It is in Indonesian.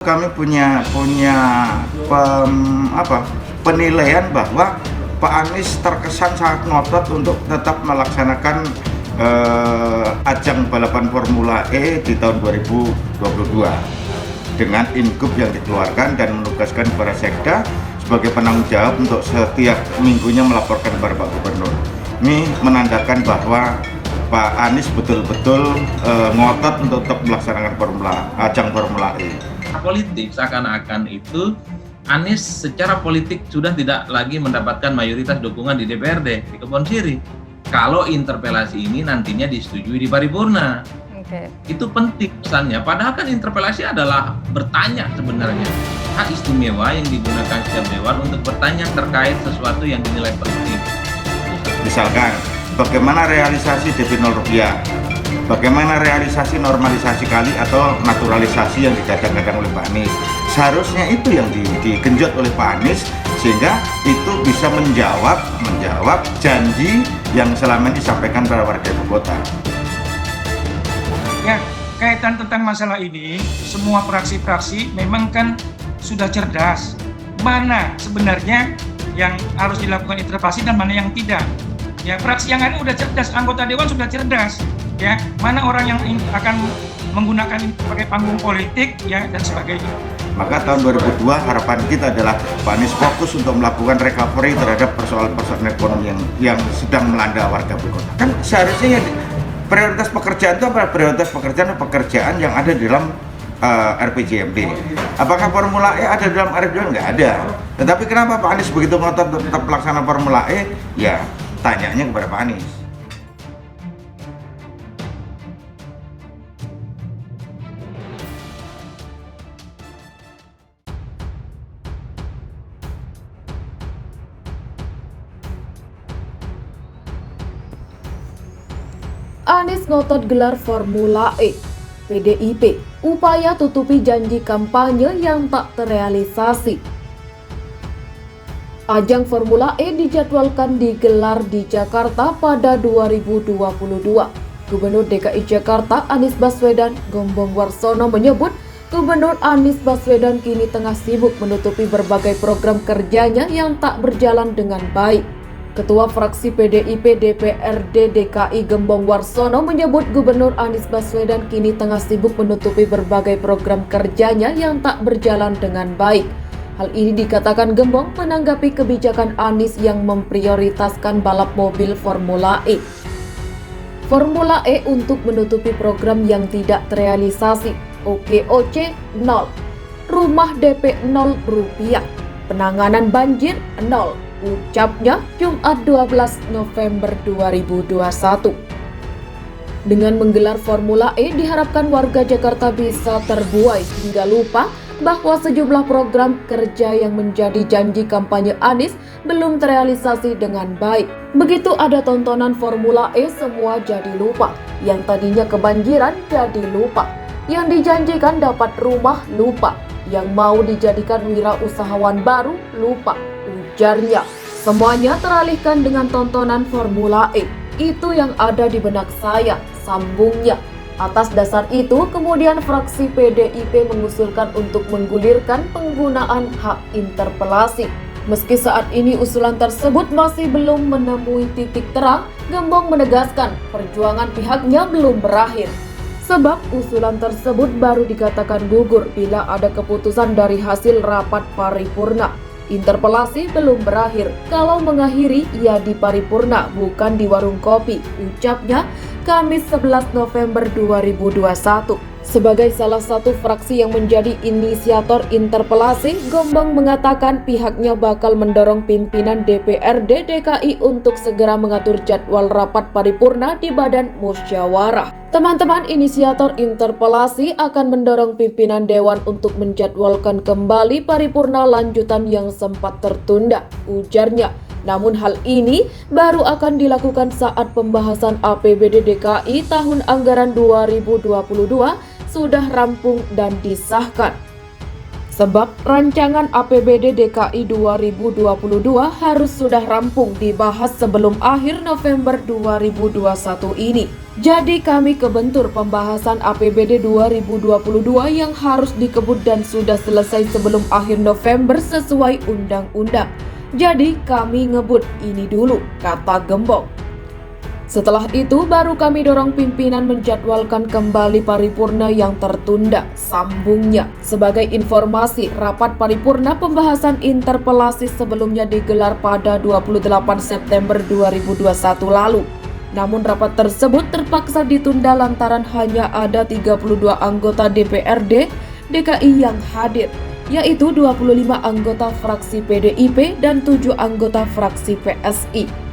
Kami punya penilaian bahwa Pak Anies terkesan sangat ngotot untuk tetap melaksanakan ajang balapan Formula E di tahun 2022 dengan ingup yang dikeluarkan dan menugaskan para sekda sebagai penanggung jawab untuk setiap minggunya melaporkan kepada Pak Gubernur. Ini menandakan bahwa Pak Anies betul-betul ngotot untuk tetap melaksanakan ajang Formula E. Politik seakan-akan itu Anies secara politik sudah tidak lagi mendapatkan mayoritas dukungan di DPRD di Kebon Sirih. Kalau interpelasi ini nantinya disetujui di paripurna, itu penting pesannya. Padahal kan interpelasi adalah bertanya sebenarnya, hak istimewa yang digunakan setiap dewan untuk bertanya terkait sesuatu yang dinilai penting. Misalkan bagaimana realisasi DP 0 rupiah, bagaimana realisasi normalisasi kali atau naturalisasi yang dicadangkan oleh Pak Anies. Seharusnya itu yang digenjot oleh Pak Anies, sehingga itu bisa menjawab janji yang selama ini disampaikan pada warga ibu kota. Ya, kaitan tentang masalah ini, semua fraksi-fraksi memang kan sudah cerdas. Mana sebenarnya yang harus dilakukan interpelasi dan mana yang tidak. Ya, fraksi yang lain udah cerdas, anggota dewan sudah cerdas. Ya, mana orang yang akan menggunakan ini sebagai panggung politik ya dan sebagainya. Maka tahun 2002 harapan kita adalah Pak Anies fokus untuk melakukan recovery terhadap persoalan-persoalan ekonomi yang sedang melanda warga ibu kota. Kan seharusnya prioritas pekerjaan itu apa? Prioritas pekerjaan yang ada di dalam RPJMD. Apakah Formula E ada dalam RPJMD? Nggak ada. Tetapi kenapa Pak Anies begitu ngotot tetap melaksanakan Formula E? Ya, tanyanya kepada Pak Anies. Anies ngotot gelar Formula E. PDIP, upaya tutupi janji kampanye yang tak terrealisasi. Ajang Formula E dijadwalkan digelar di Jakarta pada 2022. Gubernur DKI Jakarta Anies Baswedan Gembong Warsono menyebut Gubernur Anies Baswedan kini tengah sibuk menutupi berbagai program kerjanya yang tak berjalan dengan baik. Ketua fraksi PDIP DPRD DKI Gembong Warsono menyebut Gubernur Anies Baswedan kini tengah sibuk menutupi berbagai program kerjanya yang tak berjalan dengan baik. Hal ini dikatakan Gembong menanggapi kebijakan Anies yang memprioritaskan balap mobil Formula E. Formula E untuk menutupi program yang tidak terrealisasi. OKOC 0, rumah DP 0 rupiah, penanganan banjir 0. Ucapnya Jumat 12 November 2021. Dengan menggelar Formula E diharapkan warga Jakarta bisa terbuai hingga lupa bahwa sejumlah program kerja yang menjadi janji kampanye Anies belum terrealisasi dengan baik. Begitu ada tontonan Formula E semua jadi lupa. Yang tadinya kebanjiran jadi lupa. Yang dijanjikan dapat rumah lupa. Yang mau dijadikan wirausahawan baru lupa. Ujarnya, semuanya teralihkan dengan tontonan Formula E. Itu yang ada di benak saya, sambungnya. Atas dasar itu, kemudian fraksi PDIP mengusulkan untuk menggulirkan penggunaan hak interpelasi. Meski saat ini usulan tersebut masih belum menemui titik terang, Gembong menegaskan perjuangan pihaknya belum berakhir. Sebab usulan tersebut baru dikatakan gugur bila ada keputusan dari hasil rapat paripurna. Interpelasi belum berakhir, kalau mengakhiri ia di paripurna bukan di warung kopi, ucapnya Kamis 11 November 2021. Sebagai salah satu fraksi yang menjadi inisiator interpelasi, Gembong mengatakan pihaknya bakal mendorong pimpinan DPRD DKI untuk segera mengatur jadwal rapat paripurna di Badan Musyawarah. Teman-teman inisiator interpelasi akan mendorong pimpinan Dewan untuk menjadwalkan kembali paripurna lanjutan yang sempat tertunda, ujarnya. Namun hal ini baru akan dilakukan saat pembahasan APBD DKI tahun anggaran 2022 sudah rampung dan disahkan. Sebab rancangan APBD DKI 2022 harus sudah rampung dibahas sebelum akhir November 2021 ini. Jadi kami kebentur pembahasan APBD 2022 yang harus dikebut dan sudah selesai sebelum akhir November sesuai undang-undang. Jadi kami ngebut ini dulu, kata Gembong. Setelah itu baru kami dorong pimpinan menjadwalkan kembali paripurna yang tertunda, sambungnya. Sebagai informasi, rapat paripurna pembahasan interpelasi sebelumnya digelar pada 28 September 2021 lalu. Namun rapat tersebut terpaksa ditunda lantaran hanya ada 32 anggota DPRD DKI yang hadir, yaitu 25 anggota fraksi PDIP dan 7 anggota fraksi PSI.